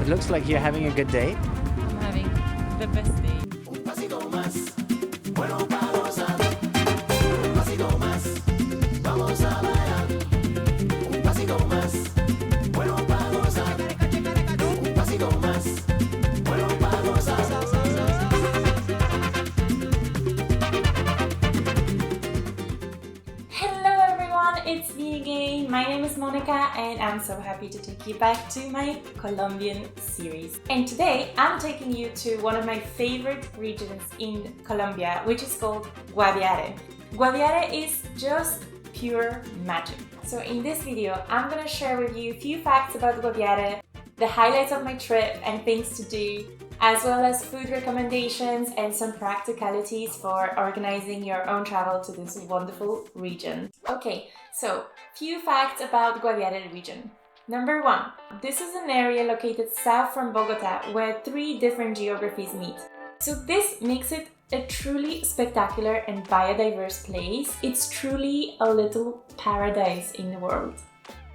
It looks like you're having a good day. I'm having the best day. It's me again. My name is Monica and I'm so happy to take you back to my Colombian series. And today I'm taking you to one of my favorite regions in Colombia, which is called Guaviare. Guaviare is just pure magic. So in this video, I'm gonna share with you a few facts about Guaviare, the highlights of my trip and things to do, as well as food recommendations and some practicalities for organizing your own travel to this wonderful region. Okay, so few facts about Guaviare region. Number 1, this is an area located south from Bogotá where 3 different geographies meet. So this makes it a truly spectacular and biodiverse place. It's truly a little paradise in the world.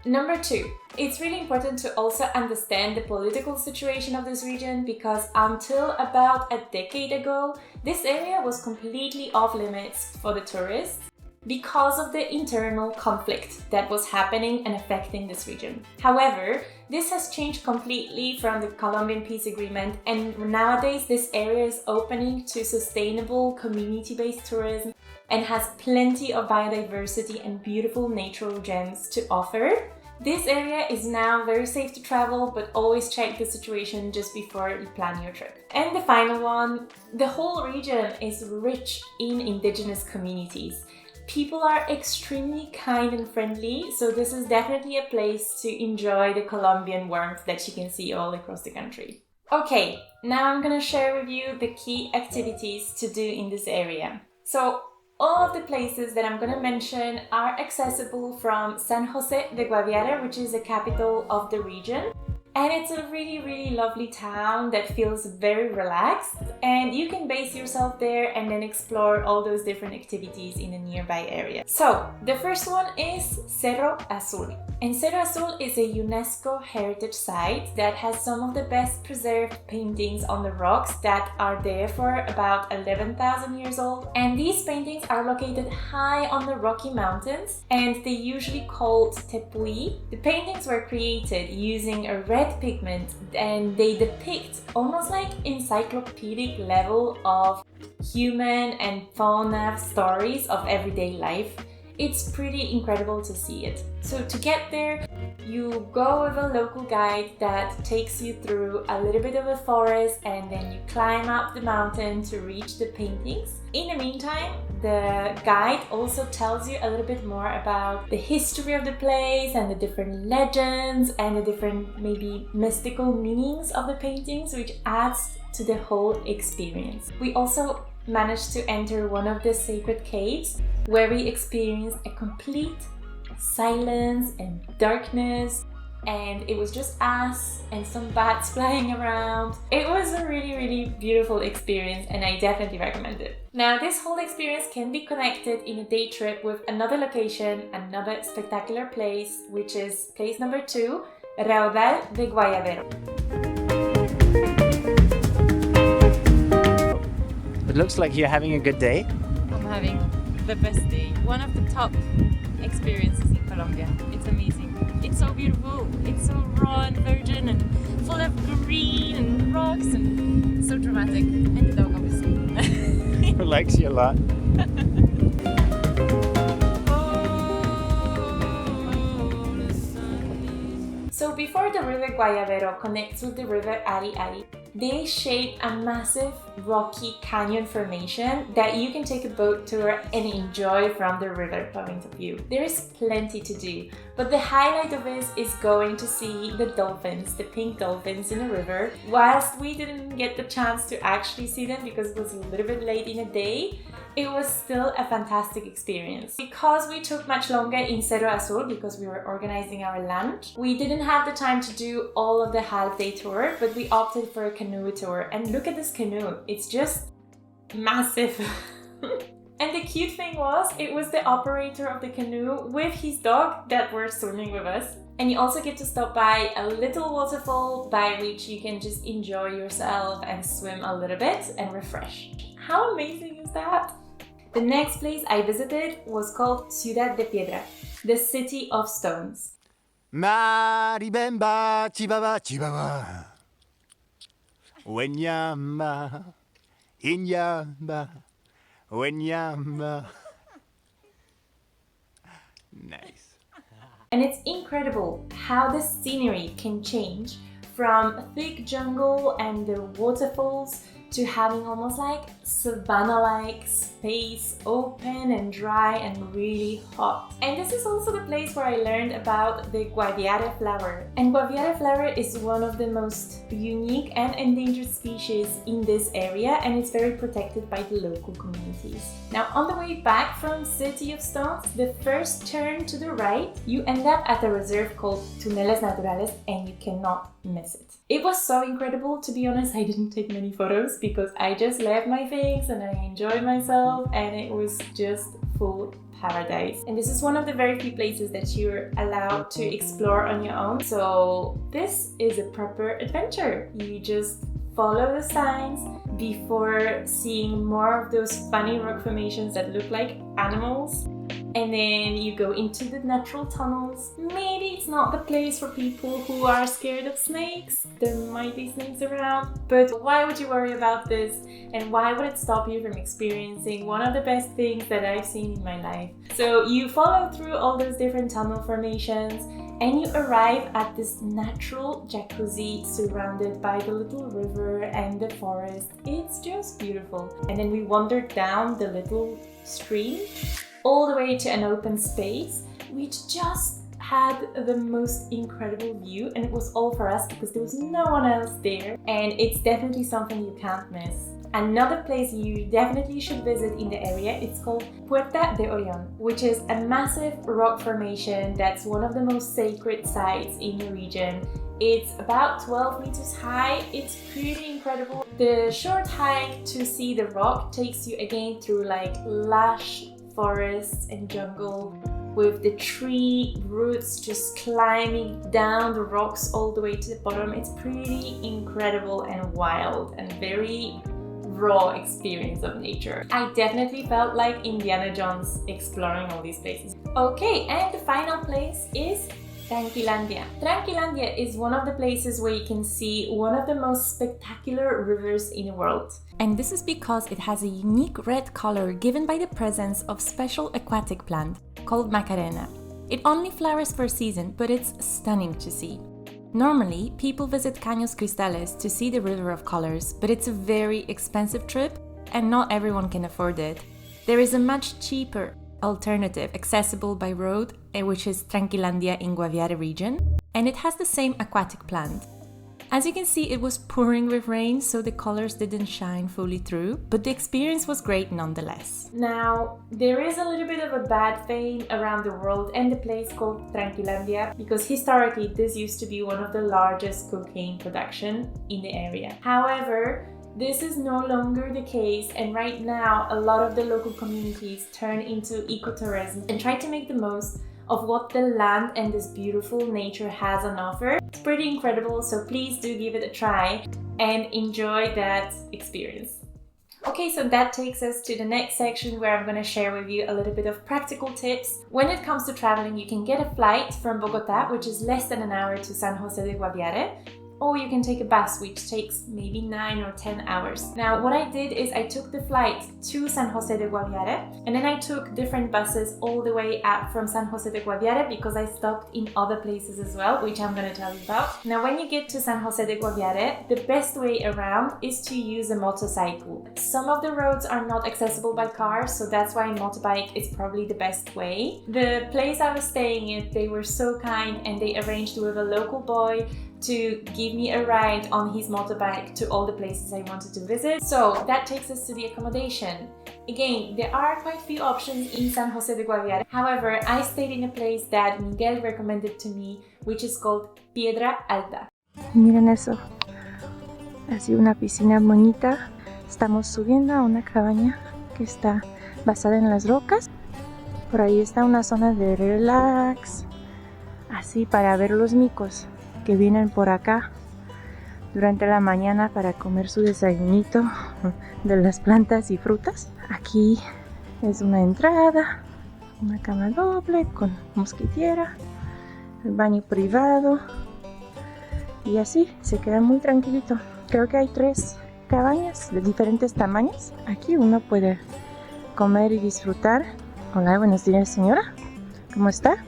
Number 2, it's really important to also understand the political situation of this region because until about a decade ago, this area was completely off limits for the tourists because of the internal conflict that was happening and affecting this region. However, this has changed completely from the Colombian peace agreement, and nowadays this area is opening to sustainable community-based tourism and has plenty of biodiversity and beautiful natural gems to offer. This area is now very safe to travel, but always check the situation just before you plan your trip. And the final one, the whole region is rich in indigenous communities. People are extremely kind and friendly, so this is definitely a place to enjoy the Colombian warmth that you can see all across the country. Okay, now I'm gonna share with you the key activities to do in this area. So, all of the places that I'm going to mention are accessible from San Jose de Guaviare, which is the capital of the region. And it's a really lovely town that feels very relaxed, and you can base yourself there and then explore all those different activities in a nearby area. So, the first one is Cerro Azul. And Cerro Azul is a UNESCO heritage site that has some of the best preserved paintings on the rocks that are there for about 11,000 years old. And these paintings are located high on the Rocky Mountains, and they're usually called tepuy. The paintings were created using a red pigment, and they depict almost like encyclopedic level of human and fauna stories of everyday life. It's pretty incredible to see it. So to get there, you go with a local guide that takes you through a little bit of a forest, and then you climb up the mountain to reach the paintings. In the meantime, the guide also tells you a little bit more about the history of the place and the different legends and the different maybe mystical meanings of the paintings, which adds to the whole experience. We also managed to enter one of the sacred caves where we experienced a complete silence and darkness, and it was just us and some bats flying around. It was a really beautiful experience, and I definitely recommend it. Now, this whole experience can be connected in a day trip with another location, another spectacular place, which is place number 2, Raudal de Guayabero. It looks like you're having a good day. I'm having the best day. One of the top experiences in Colombia. It's amazing. It's so beautiful. It's so raw and virgin and full of green and rocks and so dramatic. And the dog, obviously. Likes you a lot. So before the river Guayabero connects with the river Ari, they shape a massive rocky canyon formation that you can take a boat tour and enjoy from the river point of view. There is plenty to do, but the highlight of this is going to see the dolphins, the pink dolphins in the river. Whilst we didn't get the chance to actually see them because it was a little bit late in the day, it was still a fantastic experience. Because we took much longer in Cerro Azul because we were organizing our lunch, we didn't have the time to do all of the half-day tour, but we opted for a canoe tour. And look at this canoe, it's just massive. And the cute thing was, it was the operator of the canoe with his dog that were swimming with us. And you also get to stop by a little waterfall by which you can just enjoy yourself and swim a little bit and refresh. How amazing is that? The next place I visited was called Ciudad de Piedra, the city of stones. Maribemba, chibaba, chibaba. Wenyamba, inyamba, wenyamba. Nice. And it's incredible how the scenery can change from thick jungle and the waterfalls to having almost like savanna-like space, open and dry and really hot. And this is also the place where I learned about the Guaviare flower. And Guaviare flower is one of the most unique and endangered species in this area, and it's very protected by the local communities. Now on the way back from City of Stones, the first turn to the right, you end up at a reserve called Túneles Naturales, and you cannot miss it. It was so incredible. To be honest, I didn't take many photos because I just left my things and I enjoyed myself, and it was just full paradise. And this is one of the very few places that you're allowed to explore on your own. So this is a proper adventure. You just follow the signs before seeing more of those funny rock formations that look like animals. And then you go into the natural tunnels. Maybe it's not the place for people who are scared of snakes. There might be snakes around, but why would you worry about this? And why would it stop you from experiencing one of the best things that I've seen in my life? So you follow through all those different tunnel formations and you arrive at this natural jacuzzi surrounded by the little river and the forest. It's just beautiful. And then we wandered down the little stream all the way to an open space which just had the most incredible view, and it was all for us because there was no one else there, and it's definitely something you can't miss. Another place you definitely should visit in the area, it's called Puerta de Orión, which is a massive rock formation that's one of the most sacred sites in the region. It's about 12 meters high. It's pretty incredible. The short hike to see the rock takes you again through like lush forests and jungle with the tree roots just climbing down the rocks all the way to the bottom. It's pretty incredible and wild and very raw experience of nature. I definitely felt like Indiana Jones exploring all these places. Okay, and the final place is Tranquilandia. Tranquilandia is one of the places where you can see one of the most spectacular rivers in the world. And this is because it has a unique red color given by the presence of special aquatic plant called Macarena. It only flowers for a season, but it's stunning to see. Normally, people visit Caños Cristales to see the River of Colors, but it's a very expensive trip and not everyone can afford it. There is a much cheaper alternative accessible by road, which is Tranquilandia in Guaviare region, and it has the same aquatic plant. As you can see, it was pouring with rain, so the colors didn't shine fully through, but the experience was great nonetheless. Now, there is a little bit of a bad fame around the world and the place called Tranquilandia because historically this used to be one of the largest cocaine production in the area. However, this is no longer the case, and right now a lot of the local communities turn into ecotourism and try to make the most of what the land and this beautiful nature has on offer. It's pretty incredible, so please do give it a try and enjoy that experience. Okay, so that takes us to the next section where I'm going to share with you a little bit of practical tips. When it comes to traveling, you can get a flight from Bogotá, which is less than an hour, to San Jose de Guaviare, or you can take a bus, which takes maybe 9 or 10 hours. Now, what I did is I took the flight to San Jose de Guaviare, and then I took different buses all the way up from San Jose de Guaviare because I stopped in other places as well, which I'm gonna tell you about. Now, when you get to San Jose de Guaviare, the best way around is to use a motorcycle. Some of the roads are not accessible by car, so that's why motorbike is probably the best way. The place I was staying at, they were so kind and they arranged with a local boy to give me a ride on his motorbike to all the places I wanted to visit. So that takes us to the accommodation. Again, there are quite a few options in San Jose de Guaviare. However, I stayed in a place that Miguel recommended to me, which is called Piedra Alta. Miren eso, así una piscina bonita. Estamos subiendo a una cabaña que está basada en las rocas. Por ahí está una zona de relax. así para ver los micos que vienen por acá durante la mañana para comer su desayunito de las plantas y frutas. Aquí es una entrada, una cama doble con mosquitiera, el baño privado y así se queda muy tranquilito. Creo que hay 3 cabañas de diferentes tamaños. Aquí uno puede comer y disfrutar. Hola, buenos días, señora. ¿Cómo está?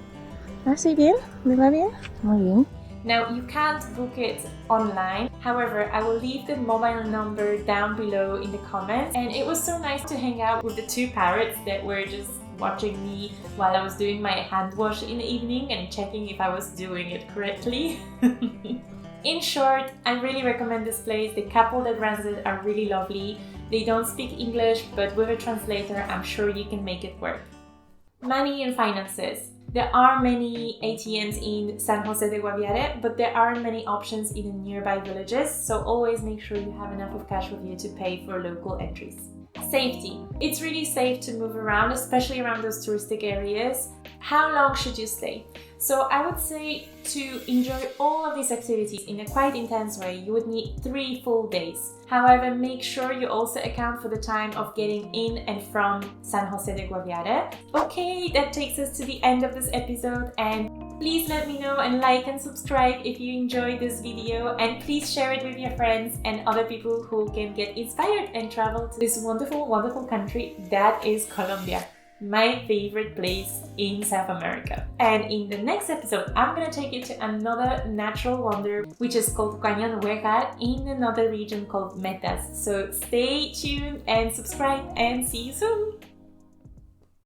¿Ah, sí, bien? ¿Me va bien? Muy bien. Now, you can't book it online. However, I will leave the mobile number down below in the comments. And it was so nice to hang out with the 2 parrots that were just watching me while I was doing my hand wash in the evening and checking if I was doing it correctly. In short, I really recommend this place. The couple that runs it are really lovely. They don't speak English, but with a translator, I'm sure you can make it work. Money and finances. There are many ATMs in San Jose de Guaviare, but there aren't many options in the nearby villages, so always make sure you have enough of cash with you to pay for local entries. Safety. It's really safe to move around, especially around those touristic areas. How long should you stay? So I would say to enjoy all of these activities in a quite intense way, you would need 3 full days. However, make sure you also account for the time of getting in and from San Jose de Guaviare. Okay, that takes us to the end of this episode, and please let me know and like and subscribe if you enjoyed this video, and please share it with your friends and other people who can get inspired and travel to this wonderful, wonderful country that is Colombia. My favorite place in South America. And in the next episode, I'm gonna take you to another natural wonder, which is called Guaviare in another region called Metas. So stay tuned and subscribe, and see you soon!